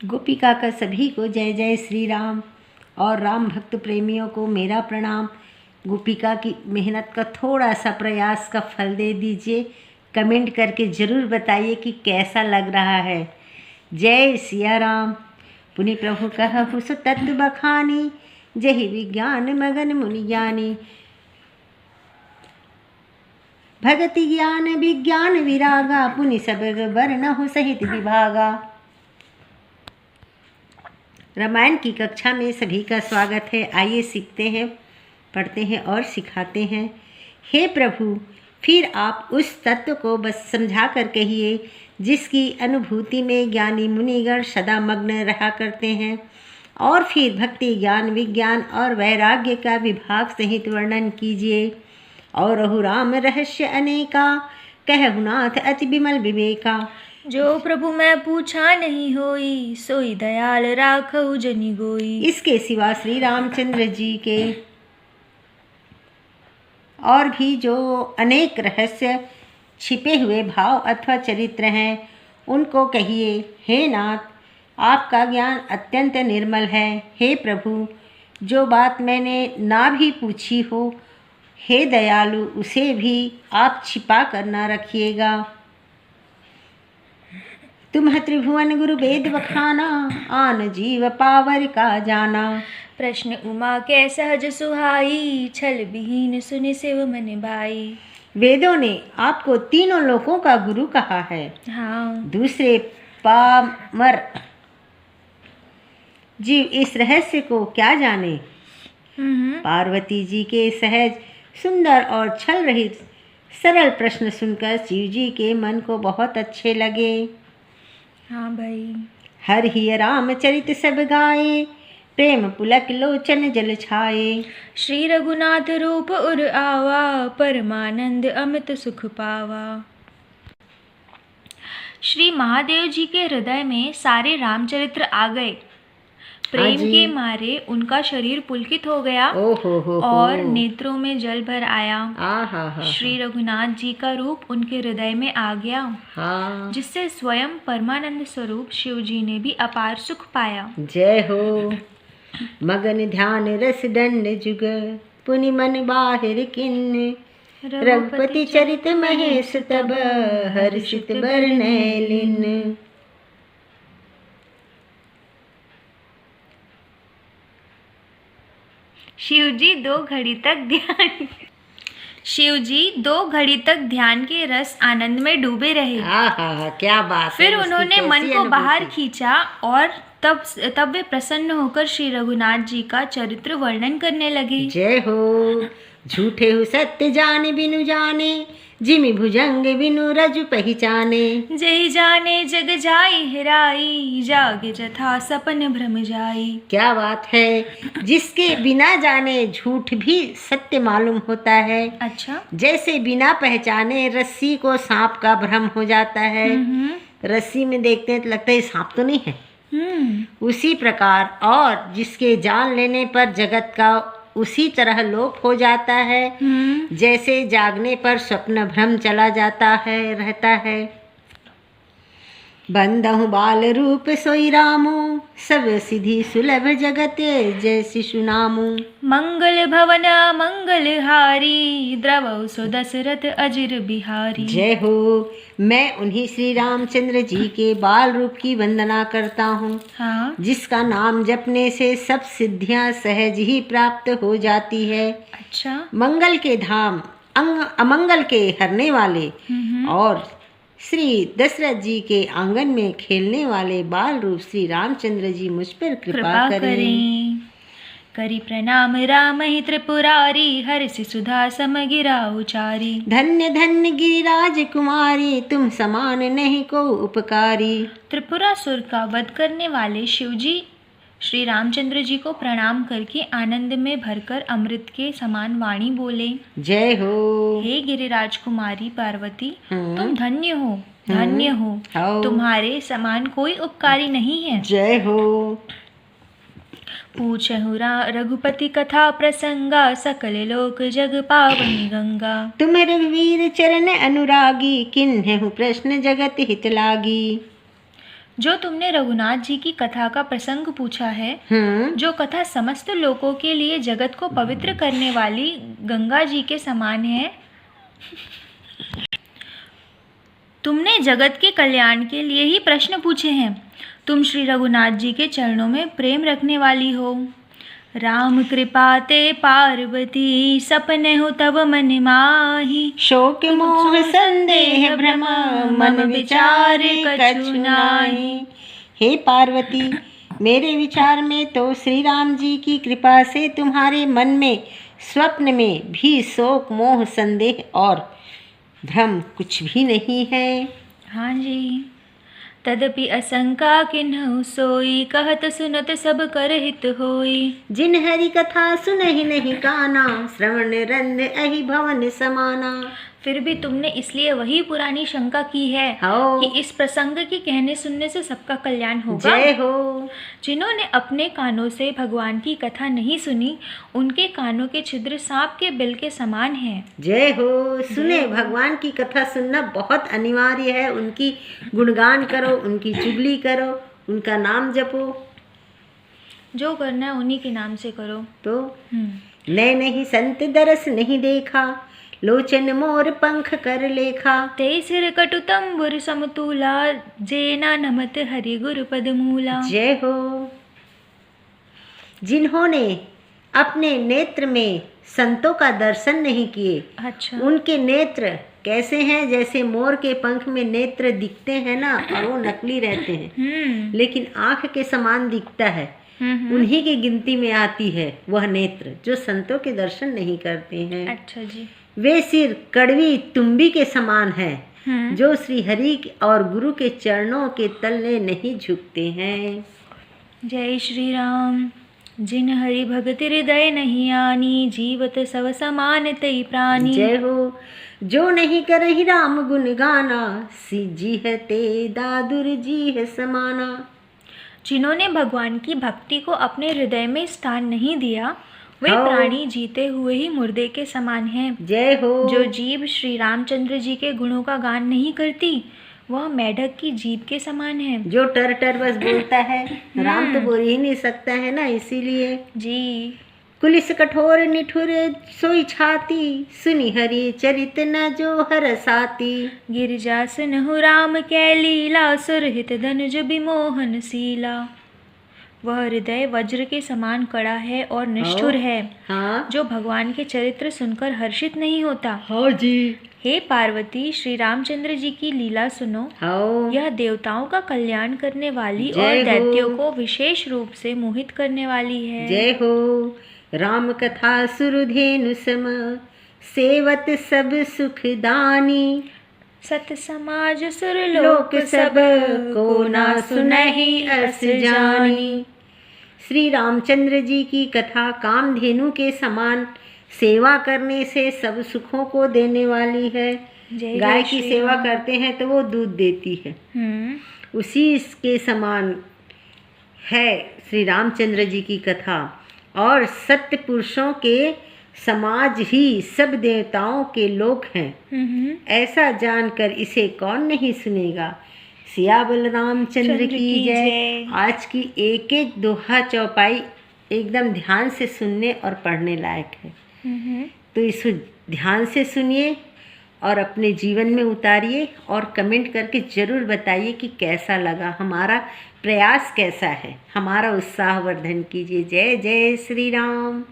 गोपिका का सभी को जय जय श्री राम और राम भक्त प्रेमियों को मेरा प्रणाम। गोपिका की मेहनत का थोड़ा सा प्रयास का फल दे दीजिए। कमेंट करके ज़रूर बताइए कि कैसा लग रहा है। जय सिया राम। पुनि प्रभु कहु सो तत्व बखानी, जहि विज्ञान मगन मुनि ज्ञानी। भगति ज्ञान विज्ञान विरागा, पुनि सब वर्णहु सहित विभागा। रामायण की कक्षा में सभी का स्वागत है। आइए सीखते हैं, पढ़ते हैं और सिखाते हैं। हे प्रभु, फिर आप उस तत्व को बस समझा कर कहिए जिसकी अनुभूति में ज्ञानी मुनिगण सदा मग्न रहा करते हैं, और फिर भक्ति ज्ञान विज्ञान और वैराग्य का विभाग सहित वर्णन कीजिए। और रहु राम रहस्य अनेका, कहु नाथ अति विमल विवेका। जो प्रभु मैं पूछा नहीं होई, सोई दयाल राखहु जनि गोई। इसके सिवा श्री रामचंद्र जी के और भी जो अनेक रहस्य छिपे हुए भाव अथवा चरित्र हैं, उनको कहिए। हे नाथ, आपका ज्ञान अत्यंत निर्मल है। हे प्रभु, जो बात मैंने ना भी पूछी हो, हे दयालु, उसे भी आप छिपा कर ना रखिएगा। तुम त्रिभुवन गुरु वेद बखाना, आन जीव पावर का जाना। प्रश्न उमा के सहज सुहाई, छल विहीन सुनि शिव मन भाई। वेदों ने आपको तीनों लोकों का गुरु कहा है। हाँ। दूसरे पामर जीव इस रहस्य को क्या जाने। पार्वती जी के सहज सुंदर और छल रहित सरल प्रश्न सुनकर शिव जी के मन को बहुत अच्छे लगे। हाँ भाई। हर ही रामचरित सब गाए, प्रेम पुलक लोचन जल छाए। श्री रघुनाथ रूप उर आवा, परमानंद अमित सुख पावा। श्री महादेव जी के हृदय में सारे रामचरित्र आ गए। प्रेम के मारे उनका शरीर पुलकित हो गया और नेत्रों में जल भर आया। श्री रघुनाथ जी का रूप उनके हृदय में आ गया, जिससे स्वयं परमानंद स्वरूप शिव जी ने भी अपार सुख पाया। जय हो। मगन ध्यान रस दंड जुग, पुनि मन बाहिर किन्न। रघुपति चरित महेश तब, हर्षित बरनय लिन्न। शिव जी दो घड़ी तक ध्यान के रस आनंद में डूबे रहे। क्या बात। फिर उन्होंने मन को बाहर खींचा और तब वे प्रसन्न होकर श्री रघुनाथ जी का चरित्र वर्णन करने लगे। जय हो। झूठे हो सत्य जाने बिनु जाने, जिमि भुजंग बिनु रजु पहचाने। जय जाने जग जाई हेराई, जागे जथा सपन भ्रम जाई। क्या बात है। जिसके बिना जाने झूठ भी सत्य मालूम होता है। अच्छा। जैसे बिना पहचाने रस्सी को सांप का भ्रम हो जाता है। रस्सी में देखते हैं तो लगता है सांप तो नहीं है। उसी प्रकार और जिसके जान लेने पर जगत का उसी तरह लोप हो जाता है, जैसे जागने पर स्वप्न भ्रम चला जाता है रहता है। बंदहु बाल रूप सोई रामू, सब सिद्धि सुलभ जगत जय शिशु नामू। मंगल भवन मंगल हारी, द्रवौ सो दशरथ अजिर बिहारी। जय हो। मैं उन्हीं श्री रामचंद्र जी के बाल रूप की वंदना करता हूँ, जिसका नाम जपने से सब सिद्धियाँ सहज ही प्राप्त हो जाती है। अच्छा। मंगल के धाम अमंगल के हरने वाले और श्री दशरथ जी के आंगन में खेलने वाले बाल रूप श्री रामचंद्र जी मुझ पर कृपा करें। करी प्रणाम राम ही त्रिपुरारी, हर्ष सुधा समगिरा उचारी। धन्य धन्य गिरिराज कुमारी, तुम समान नहीं को उपकारी। त्रिपुरासुर का वध करने वाले शिव जी श्री रामचंद्र जी को प्रणाम करके आनंद में भरकर अमृत के समान वाणी बोले। जय हो। हे गिरिराज कुमारी पार्वती, तुम धन्य हो, धन्य हो। तुम्हारे समान कोई उपकारी नहीं है। जय हो। पूछहु रघुपति कथा प्रसंगा, सकल लोक जग पावनी गंगा। तुम रघुवीर चरण अनुरागी, किन्हु प्रश्न जगत हित लागी। जो तुमने रघुनाथ जी की कथा का प्रसंग पूछा है, जो कथा समस्त लोगों के लिए जगत को पवित्र करने वाली गंगा जी के समान है, तुमने जगत के कल्याण के लिए ही प्रश्न पूछे हैं। तुम श्री रघुनाथ जी के चरणों में प्रेम रखने वाली हो। राम कृपा ते पार्वती, सपने हो तब मन माही। शोक मोह संदेह भ्रम, मन विचार कछु नाहि। हे पार्वती, मेरे विचार में तो श्री राम जी की कृपा से तुम्हारे मन में स्वप्न में भी शोक मोह संदेह और भ्रम कुछ भी नहीं है। हाँ जी। तदपि असंका किन्हु सोई, कहत सुनत सब कर हित होई। जिन हरि कथा सुनहि नहीं काना, श्रवण रंद अहि भवन समाना। फिर भी तुमने इसलिए वही पुरानी शंका की है कि इस प्रसंग के कहने सुनने से सबका कल्याण होगा। जय हो। जिन्होंने अपने कानों से भगवान की कथा नहीं सुनी, उनके कानों के छिद्र सांप के बिल के समान हैं। जय हो। सुने, भगवान की कथा सुनना बहुत अनिवार्य है। उनकी गुणगान करो, उनकी चुगली करो, उनका नाम जपो। जो करना है उन्हीं के नाम से करो। तो नए नहीं संत दरस नहीं देखा, लोचन मोर पंख कर लेखा। ते सिर कटु तंबुर समतूला, जेना नमत हरि गुरु पद मूला। जय हो। जिन्होंने अपने नेत्र में संतों का दर्शन नहीं किए, अच्छा, उनके नेत्र कैसे हैं? जैसे मोर के पंख में नेत्र दिखते हैं ना, और वो नकली रहते हैं, लेकिन आंख के समान दिखता है। उन्हीं की गिनती में आती है वह नेत्र जो संतों के दर्शन नहीं करते हैं। अच्छा जी। वे सिर कड़वी तुम्बी के समान है, जो श्री हरि और गुरु के चरणों के तले नहीं झुकते हैं। जय श्री राम। जिन हरि भगति हृदय नहीं आनी, जीवत सब समान तई प्राणी। जय हो। जो नहीं करहि राम गुण गाना, जी है ते दादुर जी है समाना। जिन्होंने भगवान की भक्ति को अपने हृदय में स्थान नहीं दिया, वे प्राणी जीते हुए ही मुर्दे के समान हैं। जय हो। जो जीभ श्री रामचंद्र जी के गुणों का गान नहीं करती, वह मेढक की जीभ के समान है। जो टर टर बस बोलता है, राम तो बोल ही नहीं सकता है ना, इसीलिए। जी। कुलिस कठोर निठुर सोई छाती, सुनि हरि चरित न जो हर साती। गिरिजा सुनहु राम कै लीला, सुरहित धनुज विमोहन सीला। वह हृदय वज्र के समान कड़ा है और निष्ठुर है। हाँ। जो भगवान के चरित्र सुनकर हर्षित नहीं होता। हाँ जी। हे पार्वती, श्री रामचंद्र जी की लीला सुनो। यह देवताओं का कल्याण करने वाली और दैत्यों को विशेष रूप से मोहित करने वाली है। जय हो। राम कथा सुरधेनु सम, सेवत सब सुखदानी। सत समाज सुरलोक सब, को ना सुनहि अस जानी। श्री रामचंद्र जी की कथा कामधेनु के समान सेवा करने से सब सुखों को देने वाली है। गाय की सेवा करते हैं तो वो दूध देती है, उसी के समान है श्री रामचंद्र जी की कथा। और सत्य पुरुषों के समाज ही सब देवताओं के लोक हैं, ऐसा जानकर इसे कौन नहीं सुनेगा। सियाबल रामचंद्र की जय। आज की एक एक दोहा चौपाई एकदम ध्यान से सुनने और पढ़ने लायक है, तो इसे ध्यान से सुनिए और अपने जीवन में उतारिए और कमेंट करके ज़रूर बताइए कि कैसा लगा, हमारा प्रयास कैसा है, हमारा उत्साहवर्धन कीजिए। जय जय श्री राम।